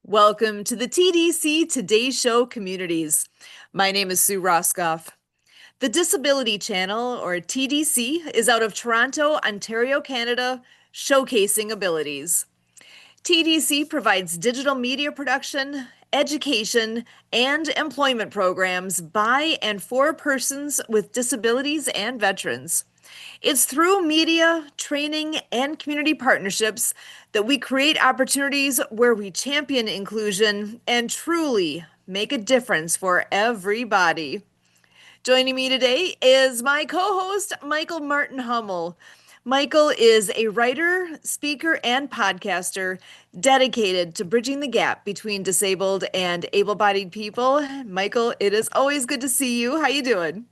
Welcome to the TDC Today Show communities. My name is Sue Roscoff. The Disability Channel, or TDC, is out of Toronto, Ontario, Canada, showcasing abilities. TDC provides digital media production, education, and employment programs by and for persons with disabilities and veterans. It's through media, training, and community partnerships that we create opportunities where we champion inclusion and truly make a difference for everybody. Joining me today is my co host, Michael Martin Hummel. Michael is a writer, speaker, and podcaster dedicated to bridging the gap between disabled and able-bodied people. Michael, it is always good to see you. How you doing?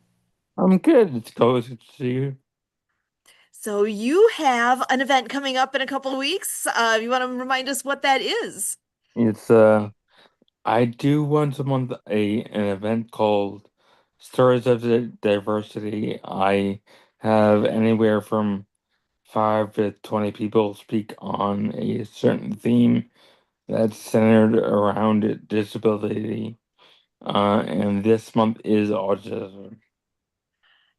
I'm good. It's always good to see you. So you have an event coming up in a couple of weeks. You want to remind us what that is? It's I do once a month an event called Stories of the Diversity. I have anywhere from 5 to 20 people speak on a certain theme that's centered around disability. And this month is autism.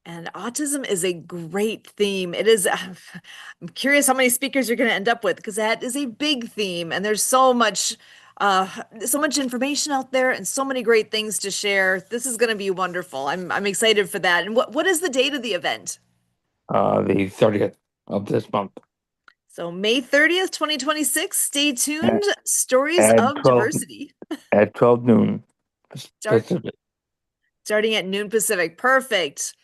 And autism is a great theme. It is, I'm curious how many speakers you're going to end up with because that is a big theme and there's uh, so much information out there and so many great things to share. This is going to be wonderful. I'm excited for that. And what is the date of the event? The 30th of this month So May 30th, 2026. Stay tuned. at, Stories at of 12 Diversity. at 12 noon Start Pacific. starting at noon Pacific. Perfect.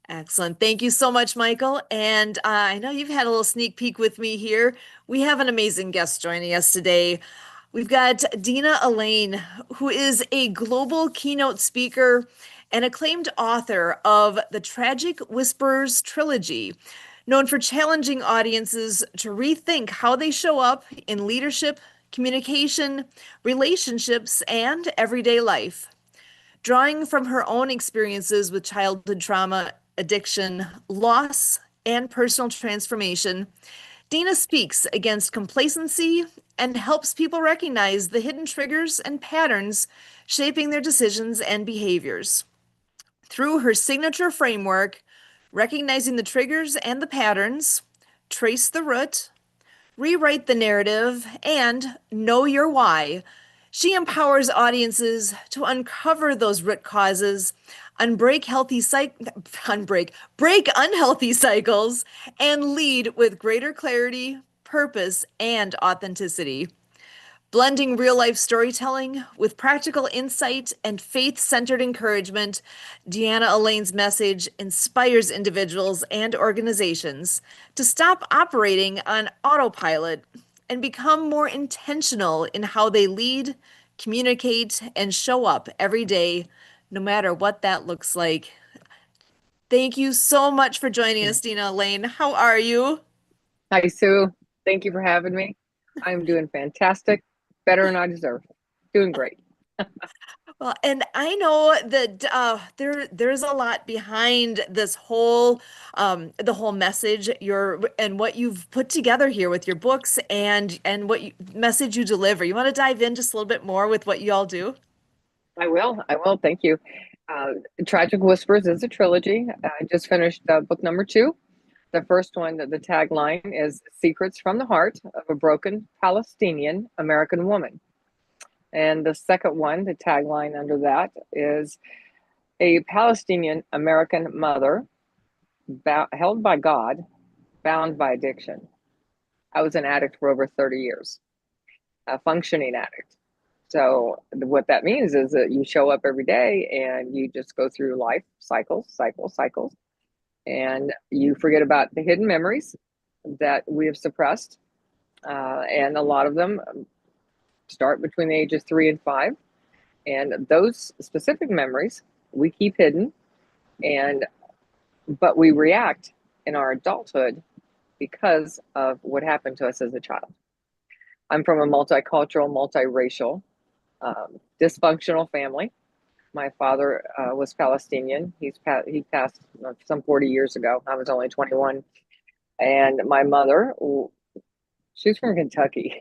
Excellent. Thank you so much, Michael. And I know you've had a little sneak peek with me here. We have an amazing guest joining us today. We've got Dina Elaine, who is a global keynote speaker and acclaimed author of the Tragic Whispers trilogy, known for challenging audiences to rethink how they show up in leadership, communication, relationships, and everyday life. Drawing from her own experiences with childhood trauma, addiction, loss, and personal transformation, Dina speaks against complacency and helps people recognize the hidden triggers and patterns shaping their decisions and behaviors. Through her signature framework, recognizing the triggers and the patterns, trace the root, rewrite the narrative, and know your why. She empowers audiences to uncover those root causes, break unhealthy cycles, and lead with greater clarity, purpose, and authenticity. Blending real life storytelling with practical insight and faith centered encouragement, Deanna Elaine's message inspires individuals and organizations to stop operating on autopilot and become more intentional in how they lead, communicate, and show up every day, no matter what that looks like. Thank you so much for joining us, Deanna Elaine. How are you? Hi, Sue. Thank you for having me. I'm doing fantastic, better than I deserve. Doing great. Well, and I know that there's a lot behind this whole the whole message and what you've put together here with your books and message you deliver. You want to dive in just a little bit more with what you all do? I will. I will. Thank you. Uh, Tragic Whispers is a trilogy. I just finished book number two. The first one, the tagline is Secrets from the Heart of a Broken Palestinian American Woman. And the second one, the tagline under that is A Palestinian American Mother Held by God, Bound by Addiction. I was an addict for over 30 years, a functioning addict. So what that means is that you show up every day and you just go through life cycles, and you forget about the hidden memories that we have suppressed. And a lot of them start between the ages 3 and 5. And those specific memories we keep hidden, and but we react in our adulthood because of what happened to us as a child. I'm from a multicultural, multiracial, dysfunctional family. My father was Palestinian. He passed some 40 years ago. I was only 21, and my mother She's from Kentucky.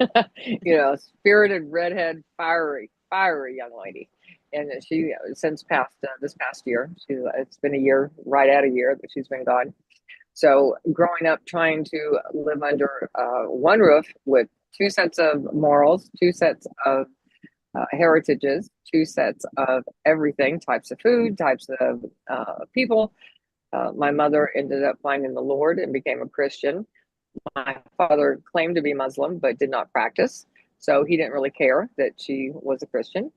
Spirited redhead, fiery young lady. And she since passed this past year. It's been a year, right at a year that she's been gone. So growing up, trying to live under one roof with two sets of morals, two sets of heritages, two sets of everything, types of food, types of people. My mother ended up finding the Lord and became a Christian. My father claimed to be Muslim, but did not practice. So he didn't really care that she was a Christian.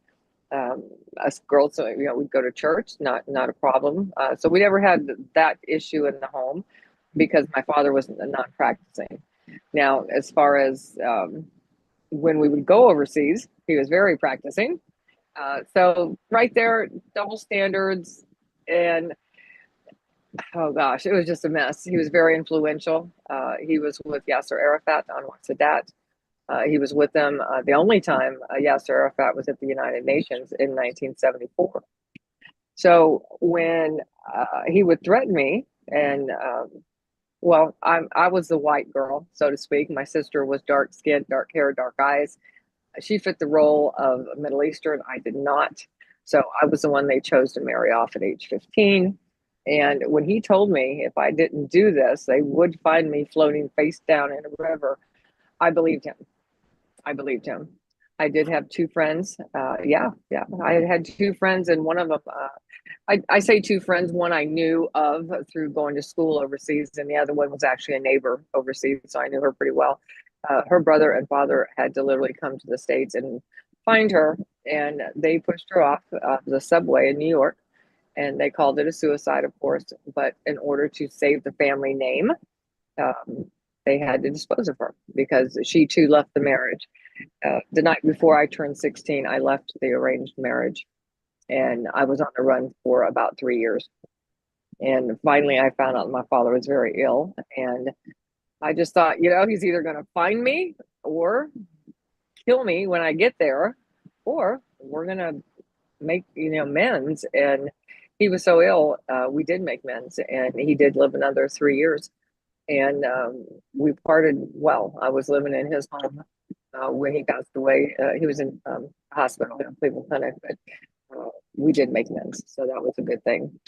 Us girls, so we'd go to church, not a problem. So we never had that issue in the home because my father was not practicing. Now, as far as when we would go overseas, he was very practicing. So right there, double standards, and oh gosh, it was just a mess. He was very influential. He was with Yasser Arafat on Sadat. He was with them the only time Yasser Arafat was at the United Nations in 1974. So when he would threaten me, and well, I was the white girl, so to speak. My sister was dark skinned, dark hair, dark eyes. She fit the role of Middle Eastern. I did not. So I was the one they chose to marry off at age 15. And when he told me if I didn't do this, they would find me floating face down in a river, I believed him. I believed him. I did have two friends. Yeah. I had two friends, and one of them, I say two friends. One I knew of through going to school overseas, and the other one was actually a neighbor overseas, so I knew her pretty well. Her brother and father had to literally come to the States and find her, and they pushed her off the subway in New York, and they called it a suicide, of course. But in order to save the family name, they had to dispose of her because she too left the marriage. The night before I turned 16, I left the arranged marriage, and I was on the run for about 3 years. And finally, I found out my father was very ill, and I just thought, he's either going to find me or kill me when I get there, or we're going to make, amends. And he was so ill, we did make amends, and he did live another 3 years. And we parted well. I was living in his home when he passed away. He was in hospital in Cleveland Clinic, but we did make amends. So that was a good thing.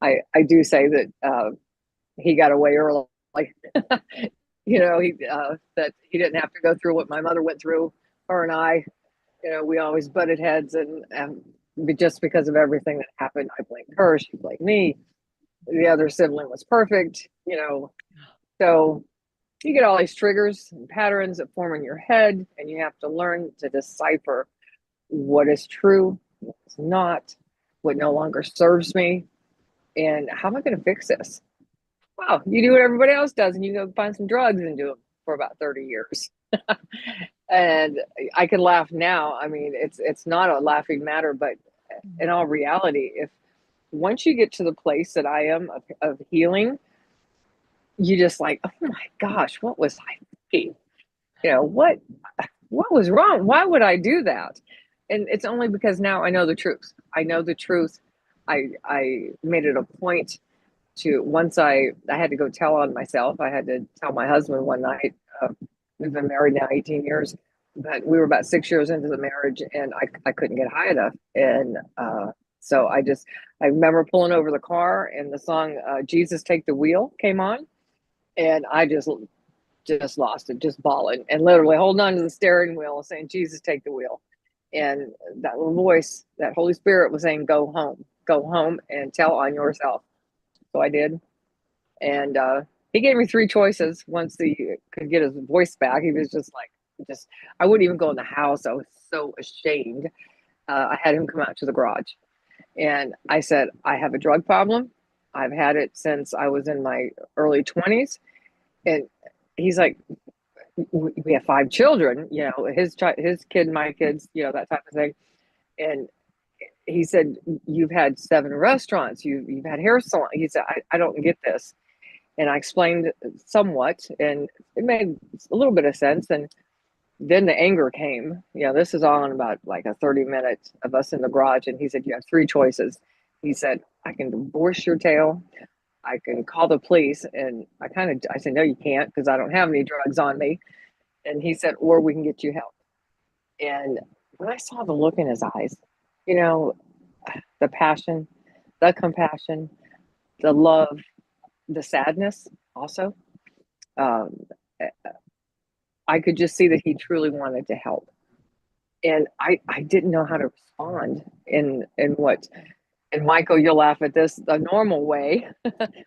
I do say that he got away early. That he didn't have to go through what my mother went through. Her and I, we always butted heads, and just because of everything that happened, I blamed her. She blamed me. The other sibling was perfect, So you get all these triggers and patterns that form in your head, and you have to learn to decipher what is true, what's not, what no longer serves me, and how am I going to fix this? Wow, you do what everybody else does, and you go find some drugs and do them for about 30 years. And I can laugh now. I mean, it's not a laughing matter, but in all reality, if once you get to the place that I am of healing, you just like, oh my gosh, what was I thinking? What was wrong? Why would I do that? And it's only because now I know the truth. I know the truth. I made it a point to, once I had to go tell on myself. I had to tell my husband one night. We've been married now 18 years, but we were about 6 years into the marriage, and I couldn't get high enough. And so I remember pulling over the car, and the song Jesus Take the Wheel came on, and I just lost it, just bawling and literally holding on to the steering wheel saying, Jesus, take the wheel. And that little voice, that Holy Spirit was saying, go home and tell on yourself. So I did. And he gave me three choices once he could get his voice back. He was just like, I wouldn't even go in the house. I was so ashamed. I had him come out to the garage. And I said, I have a drug problem. I've had it since I was in my early 20s. And he's like, we have 5 children, his kid, my kids, that type of thing. And he said, you've had 7 restaurants, you've had hair salon. He said, I don't get this. And I explained somewhat, and it made a little bit of sense. And then the anger came. This is all in about like a 30 minutes of us in the garage. And he said, you have 3 choices. He said, I can divorce your tail, I can call the police. And I said, no, you can't, because I don't have any drugs on me. And he said, or we can get you help. And when I saw the look in his eyes, you know, the passion, the compassion, the love, the sadness also, um, I could just see that he truly wanted to help. And I didn't know how to respond in what, and Michael, you'll laugh at this, the normal way.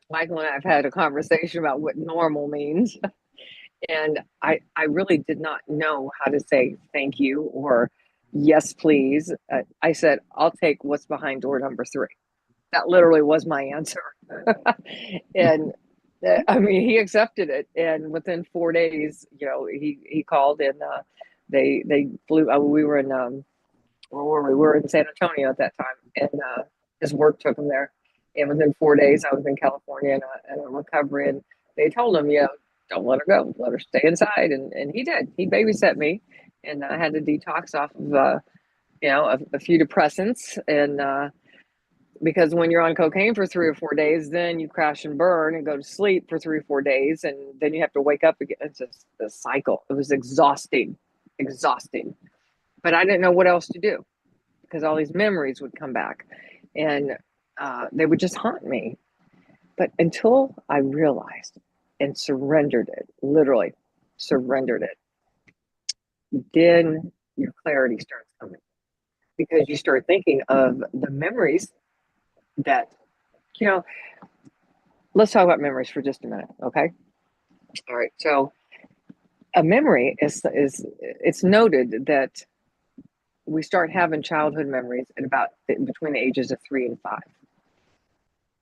Michael and I have had a conversation about what normal means. And I really did not know how to say thank you or yes, please. I said, I'll take what's behind door number 3. That literally was my answer. And I mean, he accepted it. And within 4 days, he called and they flew. We were in, where were we? We were in San Antonio at that time. And his work took him there. And within 4 days, I was in California and a recovery. And they told him, don't let her go, let her stay inside. And he did. He babysat me. And I had to detox off of, a few depressants. And because when you're on cocaine for 3 or 4 days, then you crash and burn and go to sleep for 3 or 4 days. And then you have to wake up again. It's just a cycle. It was exhausting, exhausting. But I didn't know what else to do because all these memories would come back and they would just haunt me. But until I realized and surrendered it, literally surrendered it, then your clarity starts coming because you start thinking of the memories that, let's talk about memories for just a minute. Okay. All right. So a memory is it's noted that we start having childhood memories at about between the ages of 3 and 5.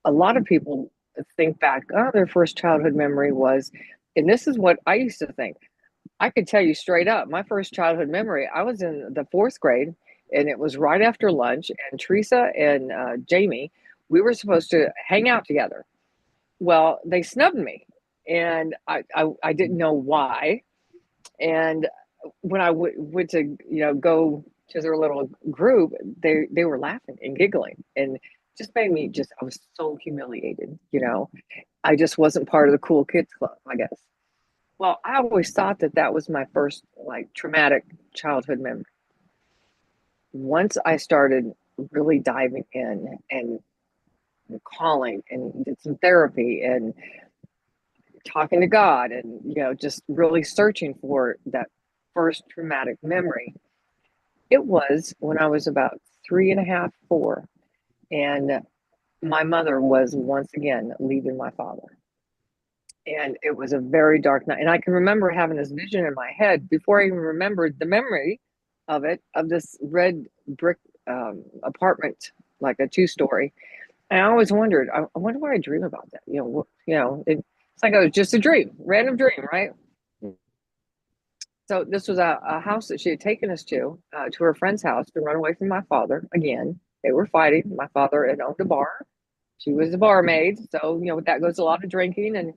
A lot of people think back, their first childhood memory was, and this is what I used to think. I could tell you straight up, my first childhood memory, I was in the 4th grade and it was right after lunch, and Teresa and Jamie, we were supposed to hang out together. Well, they snubbed me and I didn't know why. And when I went to, go to their little group, they were laughing and giggling and just made me I was so humiliated, I just wasn't part of the cool kids club, I guess. Well, I always thought that was my first like traumatic childhood memory. Once I started really diving in and calling and did some therapy and talking to God and, just really searching for that first traumatic memory, it was when I was about 3.5, 4. And my mother was once again leaving my father. And it was a very dark night. And I can remember having this vision in my head before I even remembered the memory of it, of this red brick apartment, like a 2-story. And I always wondered, I wonder why I dream about that. It's like it was just a dream, random dream, right? So this was a house that she had taken us to her friend's house to run away from my father. Again, they were fighting. My father had owned a bar. She was a barmaid. So, with that goes a lot of drinking. And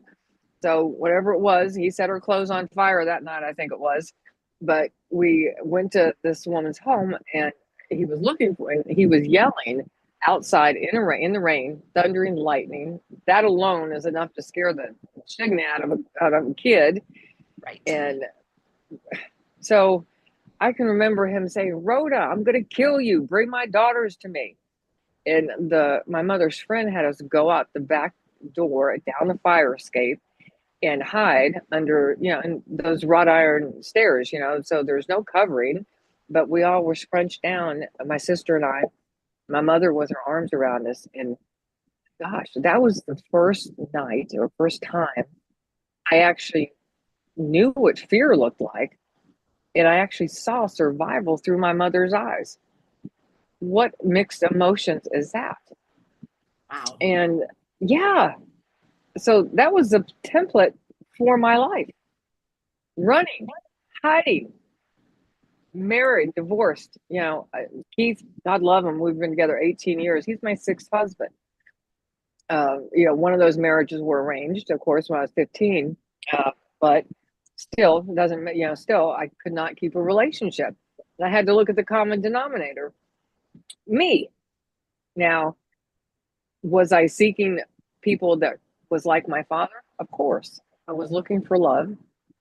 so whatever it was, he set her clothes on fire that night, I think it was. But we went to this woman's home and he was looking for, and he was yelling outside in the rain, thundering, lightning. That alone is enough to scare the chicken out of a kid. Right. And so I can remember him saying, Rhoda, I'm going to kill you. Bring my daughters to me. And my mother's friend had us go out the back door down the fire escape and hide under, in those wrought iron stairs, so there's no covering, but we all were scrunched down, my sister and I, my mother with her arms around us. And gosh, that was the first night or first time I actually knew what fear looked like. And I actually saw survival through my mother's eyes. What mixed emotions is that? Wow. And yeah, so that was the template for my life. Running, hiding, married, divorced. Keith, God love him. We've been together 18 years. He's my 6th husband. One of those marriages were arranged, of course, when I was 15. But still, doesn't, still, I could not keep a relationship. I had to look at the common denominator, me. Now, was I seeking people that was like my father? Of course. I was looking for love.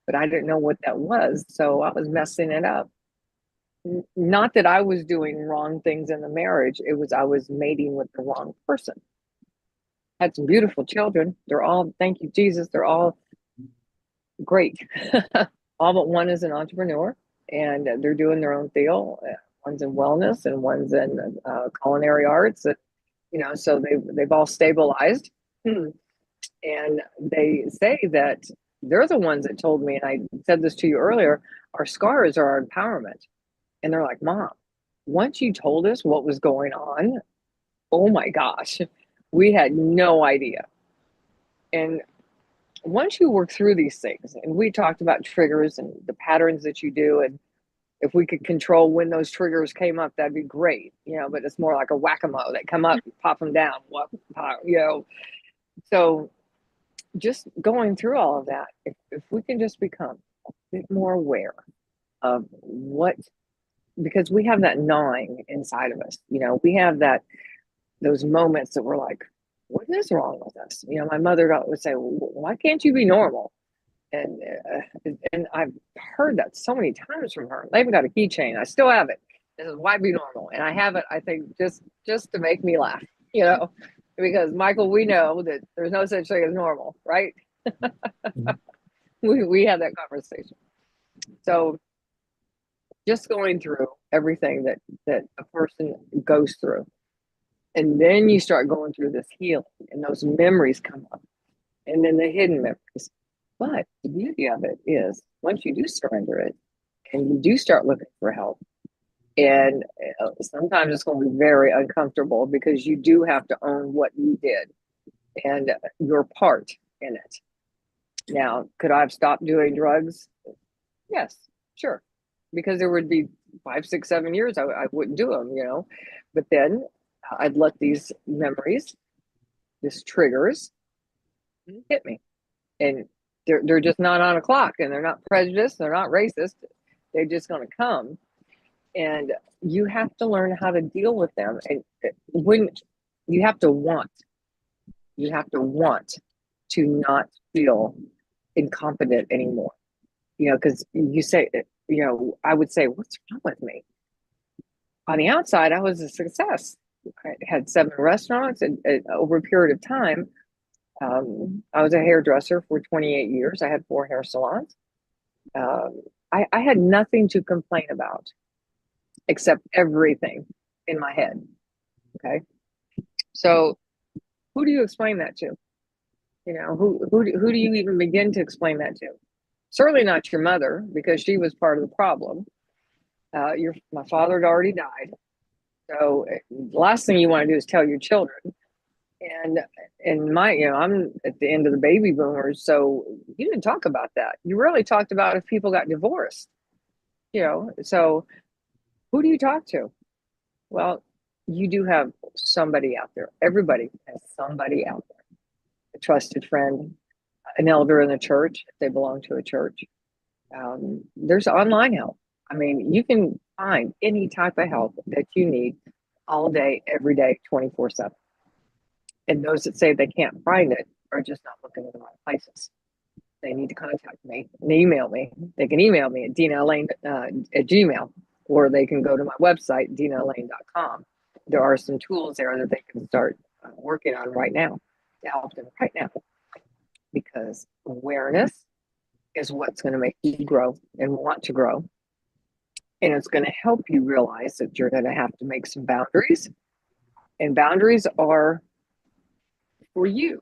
but I didn't know what that was. So I was messing it up. Not that I was doing wrong things in the marriage, it was I was mating with the wrong person. Had some beautiful children. They're all, thank you, Jesus, they're all great. All but one is an entrepreneur and they're doing their own deal. One's in wellness and one's in culinary arts. So they've all stabilized. And they say that they're the ones that told me, and I said this to you earlier, our scars are our empowerment. And they're like, Mom, once you told us what was going on, oh my gosh, we had no idea. And once you work through these things, and we talked about triggers and the patterns that you do, and if we could control when those triggers came up, that'd be great, but it's more like a whack-a-mole. They come up, pop them down, So just going through all of that, if we can just become a bit more aware of what, because we have that gnawing inside of us, we have those moments that we're like, what is wrong with us? My mother would say, well, why can't you be normal? And I've heard that so many times from her. I even got a keychain. I still have it. It says, why be normal? And I have it, I think, just to make me laugh, because Michael, we know that there's no such thing as normal, right? we had that conversation. So just going through everything that a person goes through. And then you start going through this healing and those memories come up and then the hidden memories. But the beauty of it is once you do surrender it and you do start looking for help, and sometimes it's going to be very uncomfortable because you do have to own what you did and your part in it. Now, could I have stopped doing drugs? Yes, sure. Because there would be 5, 6, 7 years I wouldn't do them, But then I'd let these memories, these triggers, hit me. And they're just not on a clock, and they're not prejudiced, they're not racist. They're just going to come. And you have to learn how to deal with them. And when you have to want to not feel incompetent anymore. Because you say, I would say, what's wrong with me? On the outside, I was a success. I had 7 restaurants and over a period of time. I was a hairdresser for 28 years. I had 4 hair salons. I had nothing to complain about except everything in my head. Okay. So who do you explain that to? Who do you even begin to explain that to? Certainly not your mother, because she was part of the problem. My father had already died. So the last thing you want to do is tell your children. And I'm at the end of the baby boomers, so you didn't talk about that. You really talked about if people got divorced. So who do you talk to? Well, you do have somebody out there. Everybody has somebody out there. A trusted friend, an elder in the church, if they belong to a church. There's online help. I mean, you can find any type of help that you need all day, every day, 24/7. And those that say they can't find it are just not looking in the right places. They need to contact me and email me. They can email me at dinalane at Gmail, or they can go to my website, dinalane.com. There are some tools there that they can start working on right now to help them right now. Because awareness is what's going to make you grow and want to grow. And it's going to help you realize that you're going to have to make some boundaries. And boundaries are for you.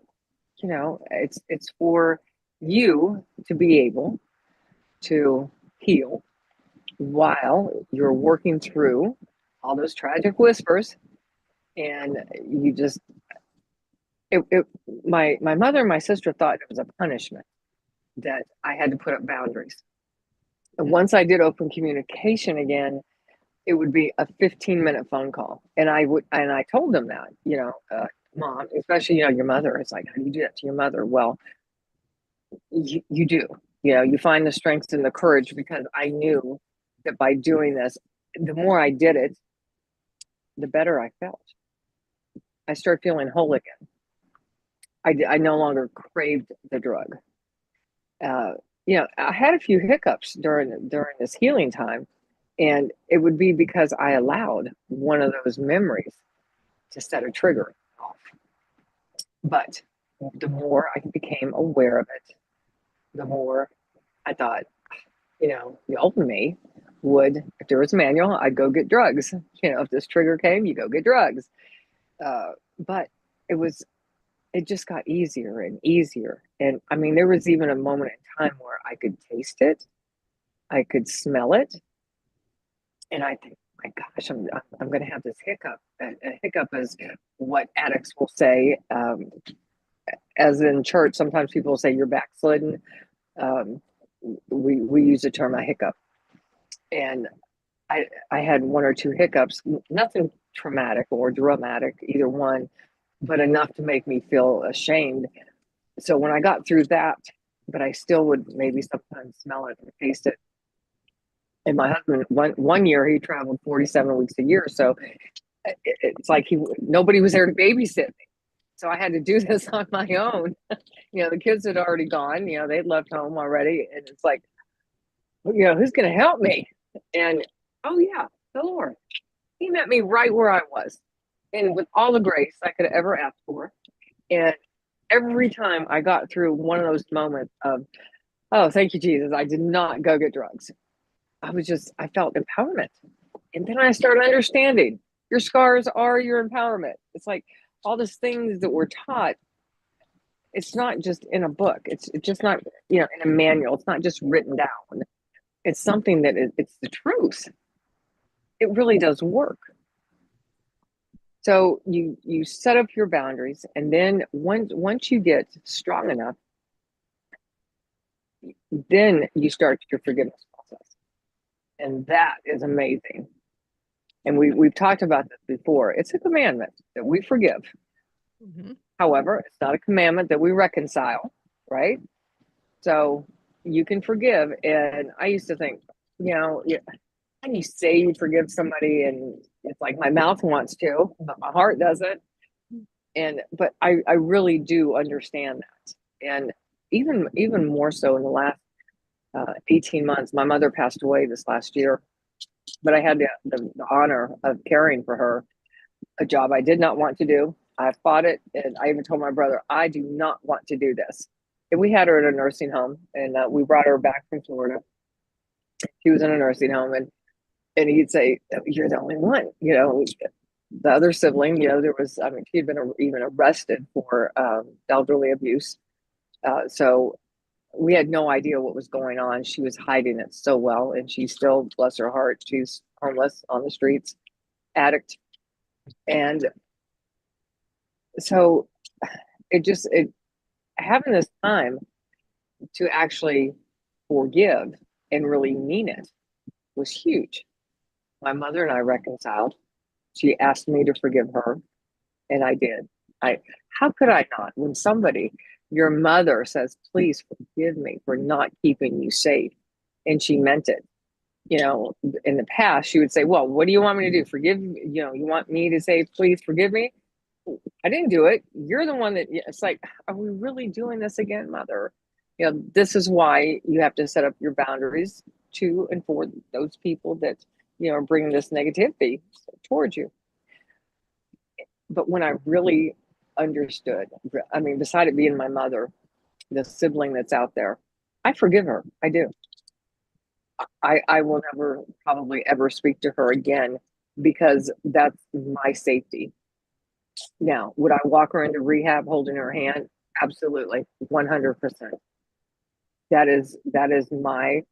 It's for you to be able to heal while you're working through all those tragic whispers. And you just, my mother and my sister thought it was a punishment that I had to put up boundaries. And once I did open communication again, it would be a 15-minute phone call. And I told them that, Mom, especially, your mother. It's like, how do you do that to your mother? Well, you do, you find the strength and the courage, because I knew that by doing this, the more I did it, the better I felt. I started feeling whole again. I no longer craved the drug. I had a few hiccups during this healing time, and it would be because I allowed one of those memories to set a trigger off. But the more I became aware of it, the more I thought, the old me would, if there was a manual, I'd go get drugs. If this trigger came, you go get drugs. But it was, it just got easier and easier. And I mean, there was even a moment in time where I could taste it, I could smell it, and I think, my gosh, I'm going to have this hiccup. A hiccup is what addicts will say. As in church, sometimes people say you're backslidden. Um, we use the term a hiccup, and I had one or two hiccups, nothing traumatic or dramatic, either one, but enough to make me feel ashamed. So when I got through that, but I still would maybe sometimes smell it or taste it. And my husband, one year he traveled 47 weeks a year, so it's like nobody was there to babysit me. So I had to do this on my own. The kids had already gone. They'd left home already, and it's like, who's going to help me? And oh yeah, the Lord. He met me right where I was, and with all the grace I could ever ask for. And every time I got through one of those moments of, oh, thank you, Jesus, I did not go get drugs. I felt empowerment. And then I started understanding your scars are your empowerment. It's like all these things that we're taught. It's not just in a book. It's just not, in a manual. It's not just written down. It's something it's the truth. It really does work. So you set up your boundaries, and then once you get strong enough, then you start your forgiveness process, and that is amazing. And we've talked about this before. It's a commandment that we forgive. Mm-hmm. However, it's not a commandment that we reconcile, right? So you can forgive. And I used to think, when you say you forgive somebody, and it's like my mouth wants to, but my heart doesn't. But I really do understand that. And even more so in the last 18 months, my mother passed away this last year, but I had the honor of caring for her, a job I did not want to do. I fought it, and I even told my brother, I do not want to do this. And we had her at a nursing home, and we brought her back from Florida. She was in a nursing home, and he'd say, "You're the only one." The other sibling, there was. I mean, she had been even arrested for elderly abuse. So we had no idea what was going on. She was hiding it so well, and she still, bless her heart, she's homeless on the streets, addict, and so it having this time to actually forgive and really mean it was huge. My mother and I reconciled. She asked me to forgive her, and I did. I How could I not? When somebody, your mother says, "Please forgive me for not keeping you safe," and she meant it. In the past, she would say, "Well, what do you want me to do? Forgive? You want me to say, please forgive me?" I didn't do it. You're the one that, it's like, are we really doing this again, mother? This is why you have to set up your boundaries to and for those people that, are bringing this negativity towards you. But when I really understood, I mean, beside it being my mother, the sibling that's out there, I forgive her. I do. I will never probably ever speak to her again because that's my safety. Now, would I walk her into rehab holding her hand? Absolutely, 100%. That is my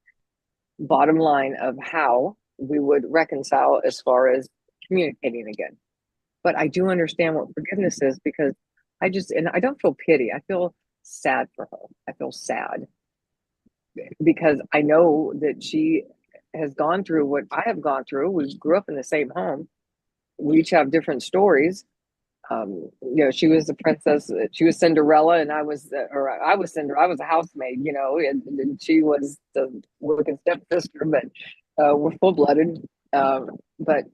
bottom line of how we would reconcile as far as communicating again. But I do understand what forgiveness is because and I don't feel pity. I feel sad for her. I feel sad because I know that she has gone through what I have gone through. We grew up in the same home. We each have different stories. She was the princess. She was Cinderella, and I was Cinderella. I was a housemaid. And she was the wicked stepsister. But we're full blooded. But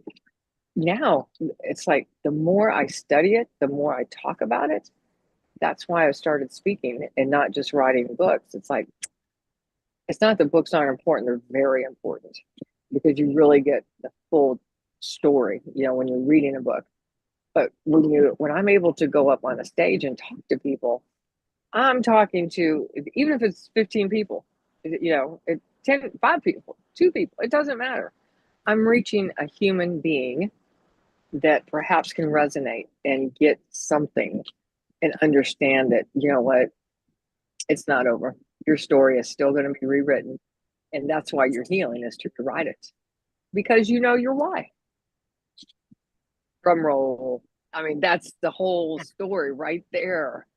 now it's like the more I study it, the more I talk about it. That's why I started speaking and not just writing books. It's like It's not that books aren't important, they're very important because you really get the full story, when you're reading a book. But when I'm able to go up on a stage and talk to people, I'm talking to, even if it's 15 people, 10, 5 people, 2 people, it doesn't matter. I'm reaching a human being that perhaps can resonate and get something and understand that, what, it's not over. Your story is still going to be rewritten. And that's why you're healing, is to write it because you know your why. Drum roll. I mean, that's the whole story right there.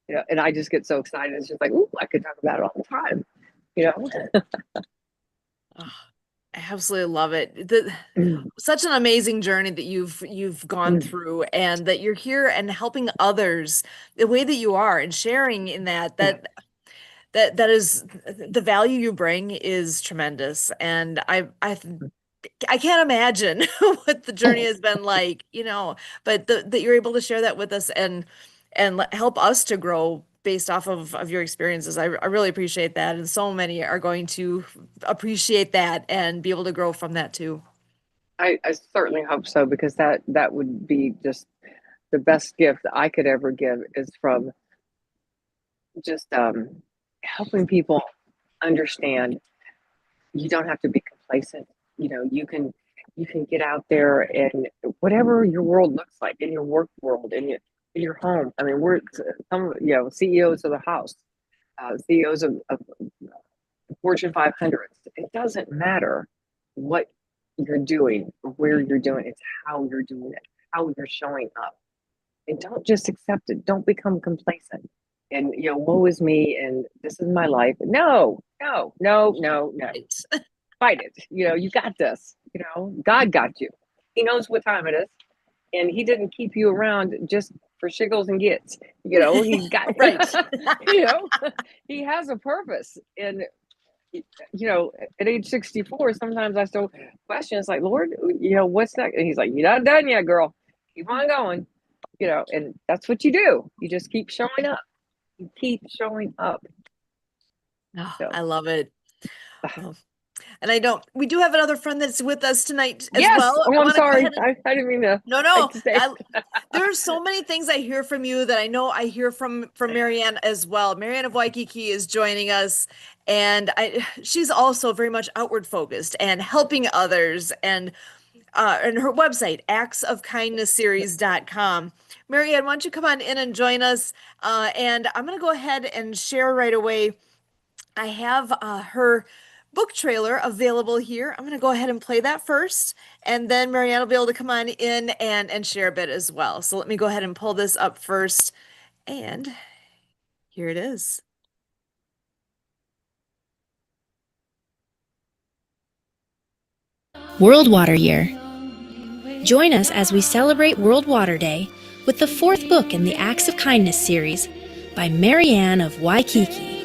And I just get so excited. It's just like, ooh, I could talk about it all the time. Oh, I absolutely love it. Mm. Such an amazing journey that you've gone Mm. through, and that you're here and helping others the way that you are and sharing in that is the value you bring is tremendous. And I can't imagine what the journey has been like, but that you're able to share that with us and help us to grow based off of your experiences. I really appreciate that. And so many are going to appreciate that and be able to grow from that too. I certainly hope so, because that would be just the best gift I could ever give, is from just helping people understand you don't have to be complacent. You can get out there, and whatever your world looks like, in your work world, in your home. I mean, we're some CEOs of the house, CEOs of Fortune 500s. It doesn't matter what you're doing or where you're doing it. It's how you're doing it, how you're showing up. And don't just accept it. Don't become complacent. And woe is me, and this is my life. No, no, no, no, no. Right. Fight it. You got this. God got you. He knows what time it is, and he didn't keep you around just for shiggles and gits. He's got Right. you know, he has a purpose. And at age 64, sometimes I still question. It's like, Lord, what's that? And he's like, you're not done yet, girl. Keep on going. And that's what you do. You just keep showing up. You keep showing up. Oh, So, I love it. Well, and we do have another friend that's with us tonight as yes. well. Oh, I I'm want to go sorry. ahead and I didn't mean to. no, Like no. to say. There are so many things I hear from you that I know I hear from Marianne as well. Marianne of Waikiki is joining us, and she's also very much outward focused and helping others, and her website, actsofkindnessseries.com. Marianne, why don't you come on in and join us? And I'm going to go ahead and share right away. I have her book trailer available here. I'm going to go ahead and play that first, and then Marianne will be able to come on in and share a bit as well. So let me go ahead and pull this up first, and here it is. World Water Year. Join us as we celebrate World Water Day with the fourth book in the Acts of Kindness series by Marianne of Waikiki.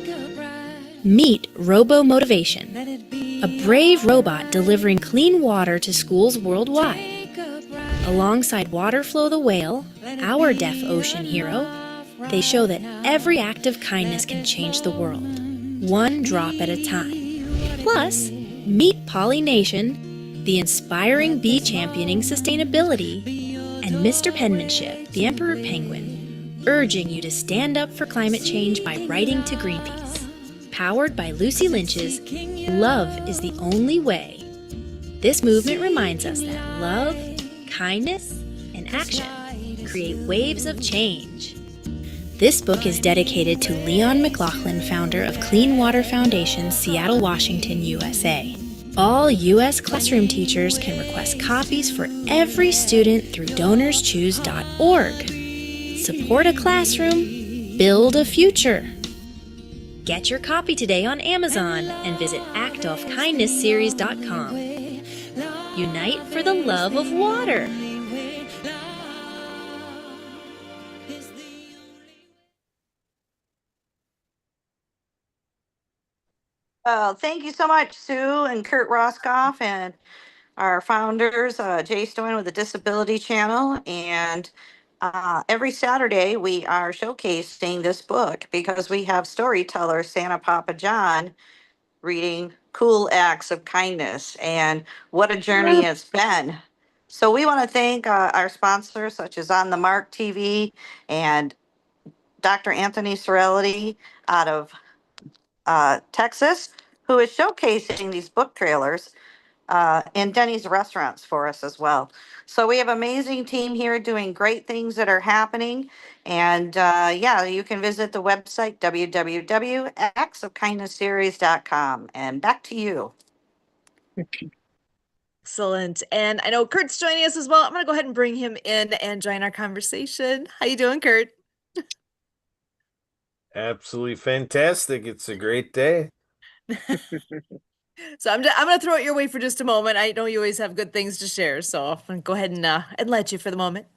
Meet Robo Motivation, a brave robot delivering clean water to schools worldwide. Alongside Waterflow the whale, our deaf ocean hero, they show that every act of kindness can change the world, one drop at a time. Plus, meet Pollination, the inspiring bee championing sustainability, and Mr. Penmanship, the Emperor Penguin, urging you to stand up for climate change by writing to Greenpeace. Powered by Lucy Lynch's Love is the Only Way. This movement reminds us that love, kindness, and action create waves of change. This book is dedicated to Leon McLaughlin, founder of Clean Water Foundation, Seattle, Washington, USA. All U.S. classroom teachers can request copies for every student through DonorsChoose.org. Support a classroom, build a future. Get your copy today on Amazon and visit actofkindnessseries.com. Unite for the love of water. Well, thank you so much, Sue and Kurt Roscoff, and our founders, Jay Stoyan with the Disability Channel. And every Saturday, we are showcasing this book because we have storyteller Santa Papa John reading Cool Acts of Kindness, and what a journey it's been. So we want to thank our sponsors such as On the Mark TV and Dr. Anthony Sorelli out of Texas, who is showcasing these book trailers in Denny's restaurants for us as well. So we have amazing team here doing great things that are happening. And yeah, you can visit the website www.actsofkindnessseries.com. And back to you. Excellent. And I know Kurt's joining us as well. I'm going to go ahead and bring him in and join our conversation. How you doing, Kurt? Absolutely fantastic. It's a great day. So I'm going to throw it your way for just a moment. I know you always have good things to share, so I'm going to go ahead and let you for the moment.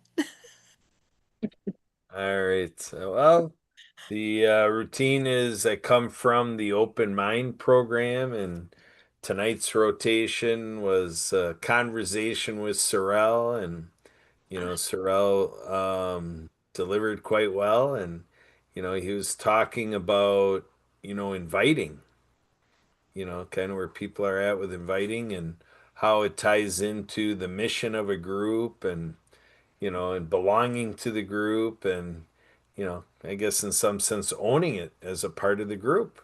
All right. Well, the routine is I come from the Open Mind program, and tonight's rotation was a conversation with Sorrel, and Sorrel delivered quite well, and he was talking about inviting, kind of where people are at with inviting and how it ties into the mission of a group and belonging to the group and, I guess in some sense owning it as a part of the group.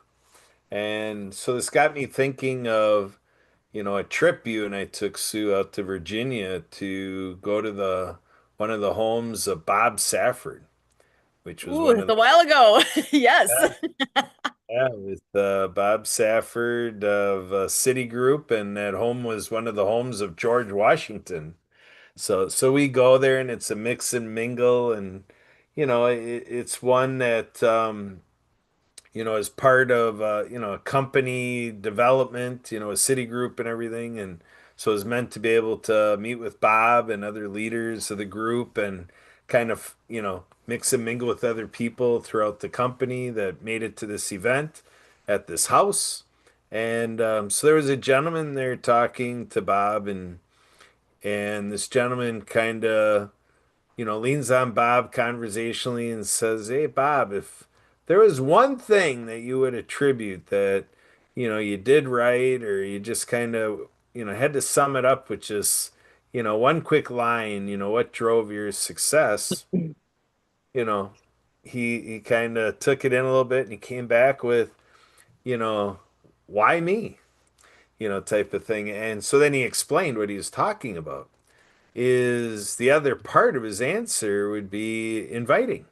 And so this got me thinking of, a trip you and I took, Sue, out to Virginia to go to one of the homes of Bob Safford, which was Ooh, one it's of a while ago. Yes. yeah, with Bob Safford of Citigroup, and that home was one of the homes of George Washington. So we go there, and it's a mix and mingle, and it's one that is part of a company development, a Citigroup and everything, and so it's meant to be able to meet with Bob and other leaders of the group and kind of mix and mingle with other people throughout the company that made it to this event at this house. And so there was a gentleman there talking to Bob, and this gentleman kind of leans on Bob conversationally and says, "Hey, Bob, if there was one thing that you would attribute that, you did right, or you just kind of, had to sum it up with just, one quick line, what drove your success?" You know, he kind of took it in a little bit and he came back with, you know, why me? Type of thing. And so then he explained what he was talking about. Is the other part of his answer would be inviting,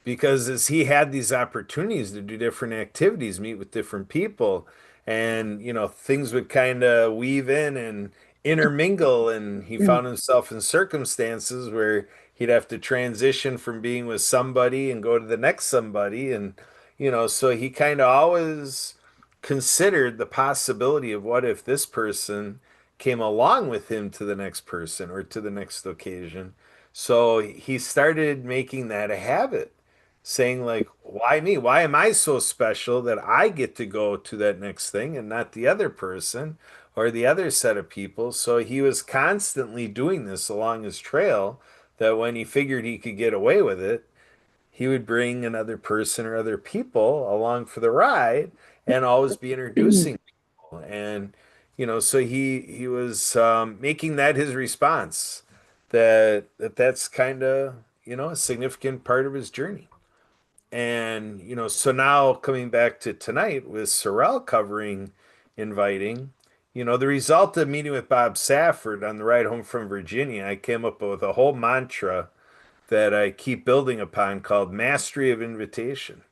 because as he had these opportunities to do different activities, meet with different people, and things would kind of weave in and intermingle, and he found himself in circumstances where he'd have to transition from being with somebody and go to the next somebody, and so he kind of always considered the possibility of what if this person came along with him to the next person or to the next occasion. So he started making that a habit, saying like, why me? Why am I so special that I get to go to that next thing and not the other person or the other set of people? So he was constantly doing this along his trail, that when he figured he could get away with it, he would bring another person or other people along for the ride and always be introducing people. And so he was making that his response, that's kind of a significant part of his journey. And, so now coming back to tonight with Sorrel covering inviting, the result of meeting with Bob Safford on the ride home from Virginia, I came up with a whole mantra that I keep building upon called mastery of invitation.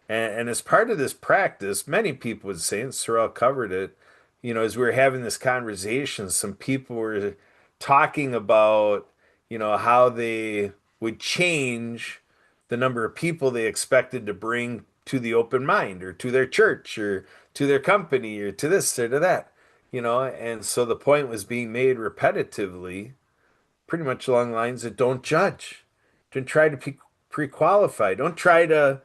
And as part of this practice, many people would say, and Sorrel covered it, as we were having this conversation, some people were talking about, how they would change the number of people they expected to bring to the open mind or to their church or to their company or to this or to that, and so the point was being made repetitively, pretty much along the lines of don't judge. Don't try to pre-qualify. Don't try to,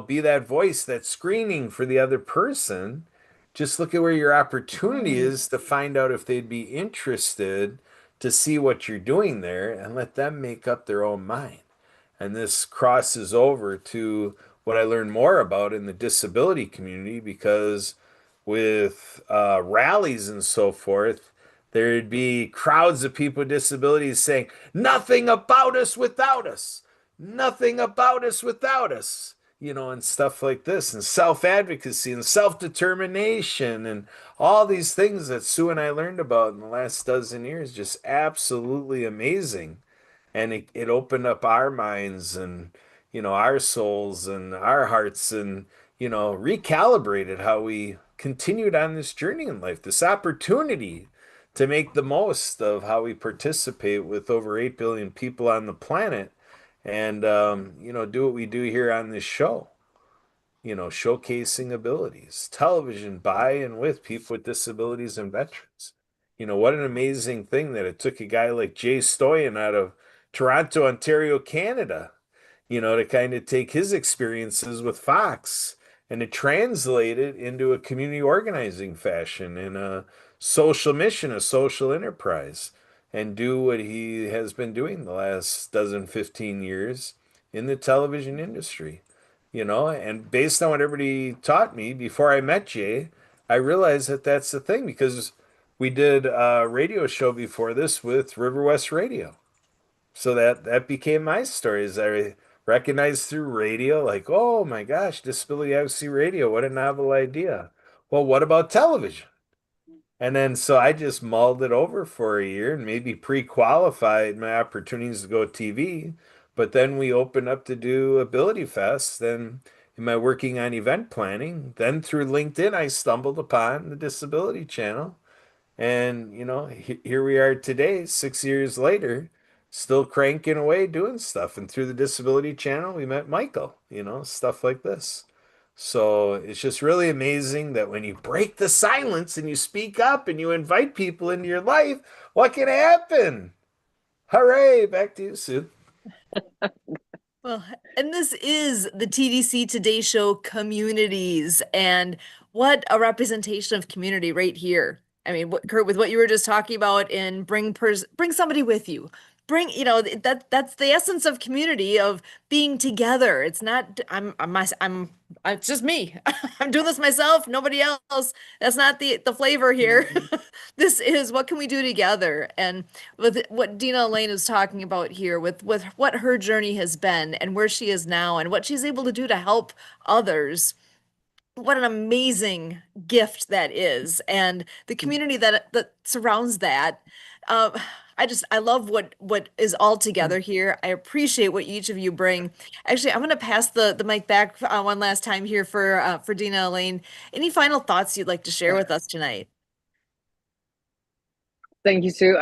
be that voice that's screening for the other person. Just look at where your opportunity is to find out if they'd be interested to see what you're doing there and let them make up their own mind. And this crosses over to what I learned more about in the disability community, because with rallies and so forth, there'd be crowds of people with disabilities saying, "Nothing about us without us. Nothing about us without us." And stuff like this, and self-advocacy and self-determination and all these things that Sue and I learned about in the last dozen years, just absolutely amazing. And it opened up our minds and our souls and our hearts, and recalibrated how we continued on this journey in life, this opportunity to make the most of how we participate with over 8 billion people on the planet, and do what we do here on this show, showcasing abilities, television by and with people with disabilities and veterans. What an amazing thing that it took a guy like Jay Stoyan out of Toronto, Ontario, Canada, to kind of take his experiences with Fox and to translate it into a community organizing fashion and a social mission, a social enterprise, and do what he has been doing the last 15 years in the television industry. And based on what everybody taught me before I met Jay, I realized that that's the thing, because we did a radio show before this with River West Radio. So that became my story, as I recognized through radio, like, oh my gosh, disability advocacy radio, what a novel idea. Well, what about television? And then so I just mulled it over for a year and maybe pre-qualified my opportunities to go TV. But then we opened up to do Ability Fest. Then in my working on event planning, then through LinkedIn, I stumbled upon the Disability Channel. And, here we are today, 6 years later, still cranking away doing stuff. And through the Disability Channel, we met Michael, stuff like this. So it's just really amazing that when you break the silence and you speak up and you invite people into your life, what can happen? Hooray! Back to you, Sue. Well, and this is the TDC Today Show communities, and what a representation of community right here. I mean, Kurt, with what you were just talking about, and bring somebody with you. Bring, that's the essence of community, of being together. It's not it's just me. I'm doing this myself, nobody else. That's not the flavor here. This is what can we do together. And with what Dina Elaine is talking about here, with what her journey has been and where she is now and what she's able to do to help others, what an amazing gift that is, and the community that surrounds that. uh, I love what is all together here. I appreciate what each of you bring. Actually, I'm going to pass the mic back one last time here for Dina Elaine. Any final thoughts you'd like to share with us tonight? Thank you, Sue.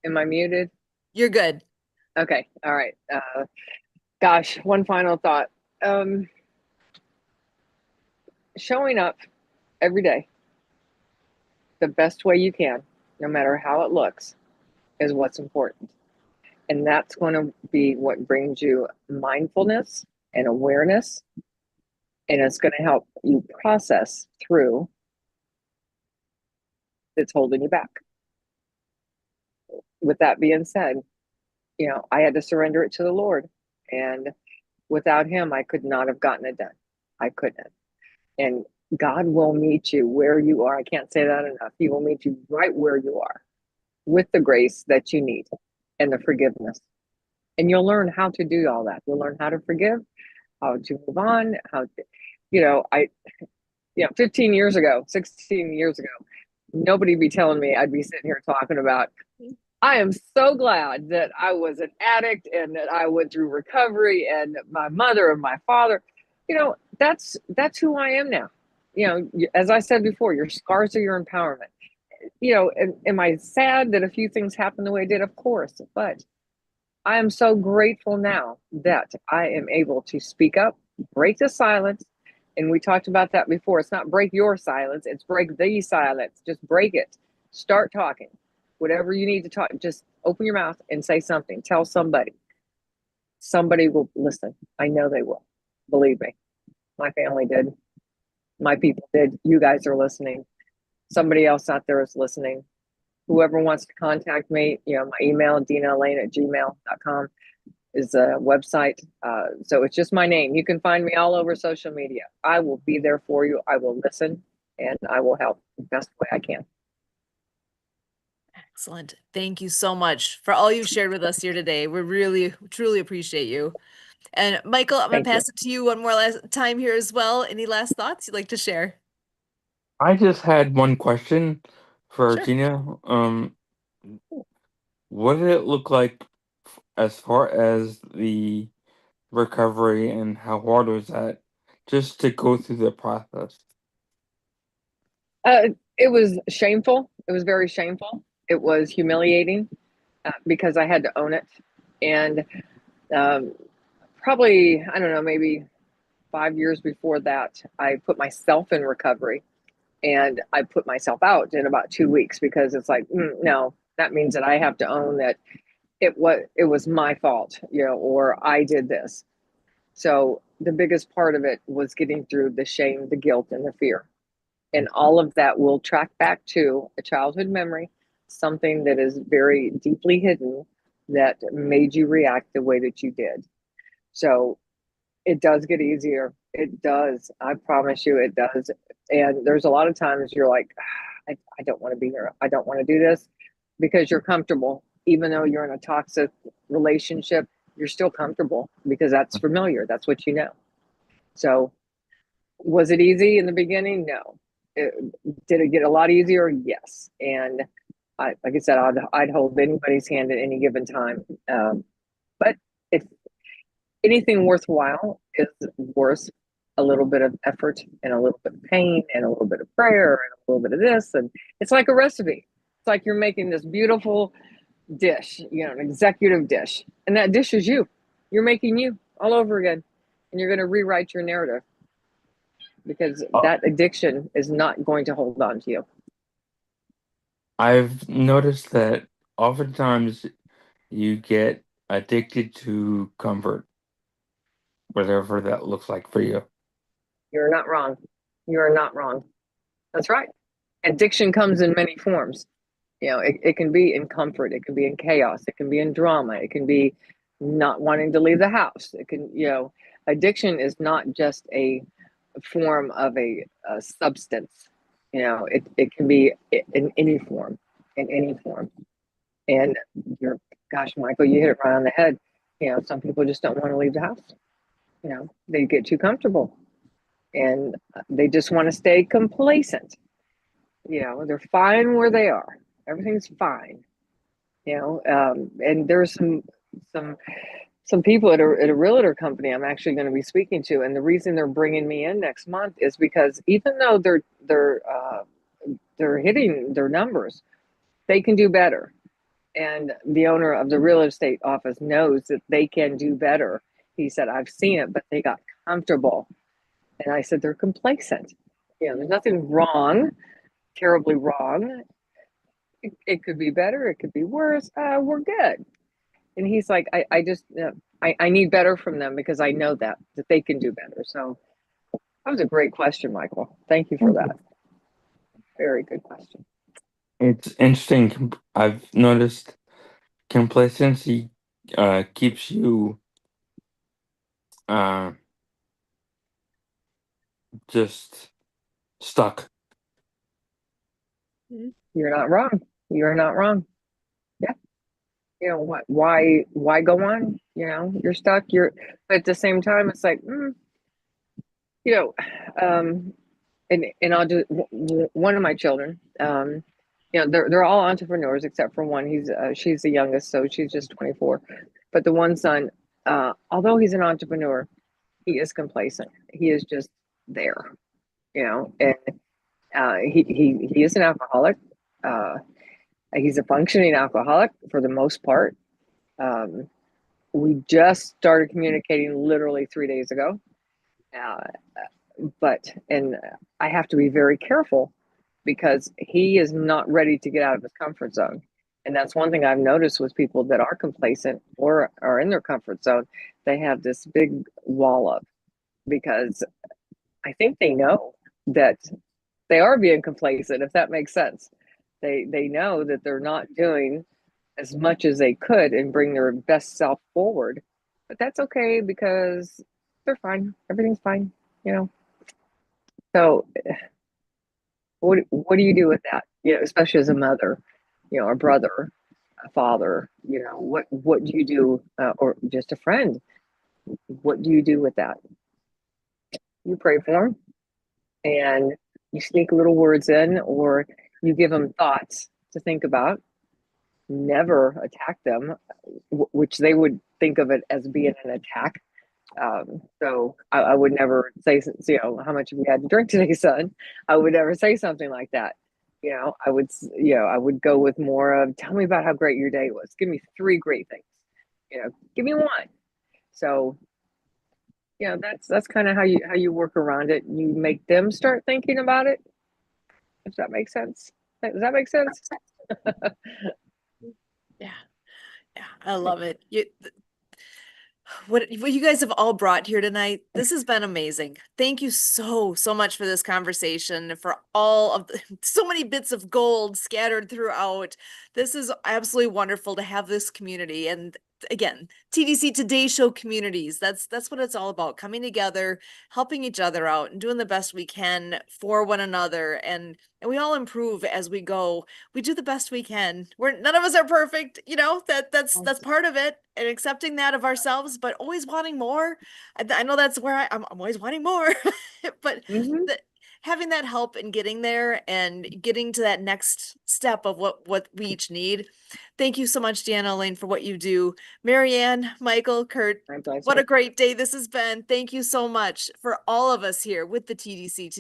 Am I muted? You're good. Okay. All right. Gosh, one final thought. Showing up every day the best way you can, no matter how it looks, is what's important. And that's going to be what brings you mindfulness and awareness. And it's going to help you process through that's holding you back. With that being said, I had to surrender it to the Lord. And without him, I could not have gotten it done. I couldn't. And God will meet you where you are. I can't say that enough. He will meet you right where you are with the grace that you need and the forgiveness. And you'll learn how to do all that. You'll learn how to forgive, how to move on, how to, 15 years ago, 16 years ago, nobody be telling me I'd be sitting here talking about, I am so glad that I was an addict and that I went through recovery, and my mother and my father, that's who I am now. As I said before, your scars are your empowerment. Am I sad that a few things happened the way it did? Of course, but I am so grateful now that I am able to speak up, break the silence. And we talked about that before. It's not break your silence, it's break the silence. Just break it. Start talking. Whatever you need to talk, just open your mouth and say something. Tell somebody. Somebody will listen. I know they will. Believe me. My family did. My people did. You guys are listening. Somebody else out there is listening. Whoever wants to contact me, my email, dinaelaine@gmail.com. is a website. So it's just my name. You can find me all over social media. I will be there for you. I will listen and I will help the best way I can. Excellent. Thank you so much for all you've shared with us here today. We really, truly appreciate you. And Michael, I'm going to Thank you. pass it to you one more last time here as well. Any last thoughts you'd like to share? I just had one question for Sure. Gina. What did it look like as far as the recovery and how hard was that just to go through the process? It was shameful. It was very shameful. It was humiliating because I had to own it. And probably, I don't know, maybe 5 years before that, I put myself in recovery and I put myself out in about 2 weeks because it's like, no, that means that I have to own that it was my fault, or I did this. So the biggest part of it was getting through the shame, the guilt, and the fear. And all of that will track back to a childhood memory, something that is very deeply hidden that made you react the way that you did. So it does get easier. It does. I promise you it does. And there's a lot of times you're like, I don't want to be here. I don't want to do this because you're comfortable. Even though you're in a toxic relationship, you're still comfortable because that's familiar. That's what you know. So was it easy in the beginning? No. Did it get a lot easier? Yes. And like I said, I'd hold anybody's hand at any given time. But if anything worthwhile is worth a little bit of effort and a little bit of pain and a little bit of prayer and a little bit of this. And it's like a recipe. It's like you're making this beautiful dish, an executive dish. And that dish is you. You're making you all over again. And you're going to rewrite your narrative because that addiction is not going to hold on to you. I've noticed that oftentimes you get addicted to comfort, whatever that looks like for you. You're not wrong. You're not wrong. That's right. Addiction comes in many forms. It can be in comfort. It can be in chaos. It can be in drama. It can be not wanting to leave the house. It can, addiction is not just a form of a substance. It can be in any form, in any form. And gosh, Michael, you hit it right on the head. Some people just don't want to leave the house. They get too comfortable and they just want to stay complacent. They're fine where they are. Everything's fine. And there's some people at a realtor company I'm actually going to be speaking to, and the reason they're bringing me in next month is because even though they're hitting their numbers, they can do better. And the owner of the real estate office knows that they can do better. He said, I've seen it, but they got comfortable. And I said, they're complacent. There's nothing wrong, terribly wrong. It could be better. It could be worse. We're good. And he's like, I just, I need better from them because I know that they can do better. So that was a great question, Michael. Thank you for that. Very good question. It's interesting. I've noticed complacency keeps you just stuck. You're not wrong. You're not wrong. Yeah. What? Why go on? You're stuck. But at the same time, it's like, and I'll do one of my children. They're all entrepreneurs except for one. She's the youngest, so she's just 24. But the one son, although he's an entrepreneur, he is complacent. He is just there, and he is an alcoholic. He's a functioning alcoholic for the most part. We just started communicating literally 3 days ago. And I have to be very careful because he is not ready to get out of his comfort zone. And that's one thing I've noticed with people that are complacent or are in their comfort zone. They have this big wall up because I think they know that they are being complacent, if that makes sense. They know that they're not doing as much as they could and bring their best self forward. but that's okay because they're fine. Everything's fine, you know. So what do you do with that? You know, especially as a mother, you know, a brother, a father, you know, what do you do, or just a friend? What do you do with that? You pray for them and you sneak little words in, or you give them thoughts to think about. Never attack them, which they would think of it as being an attack. So I would never say, you know, how much have you had to drink today, son? I would never say something like that. You know, I would go with more of, tell me about how great your day was. Give me three great things. You know, give me one. So, you know, that's kind of how you work around it. You make them start thinking about it. If that makes sense. Does that make sense? Yeah. Yeah. I love it. What you guys have all brought here tonight, this has been amazing. Thank you so much for this conversation, for all of so many bits of gold scattered throughout. This is absolutely wonderful to have this community. And again, TDC Today Show communities. That's what it's all about, coming together, helping each other out, and doing the best we can for one another. And we all improve as we go. We do the best we can. None of us are perfect, you know, that's part of it, and accepting that of ourselves, but always wanting more. I know that's where I'm always wanting more. But Mm-hmm. having that help in getting there and getting to that next step of what we each need. Thank you so much, Deanna Elaine, for what you do. Marianne, Michael, Kurt, My what a pleasure. great day this has been. Thank you so much for all of us here with the TDC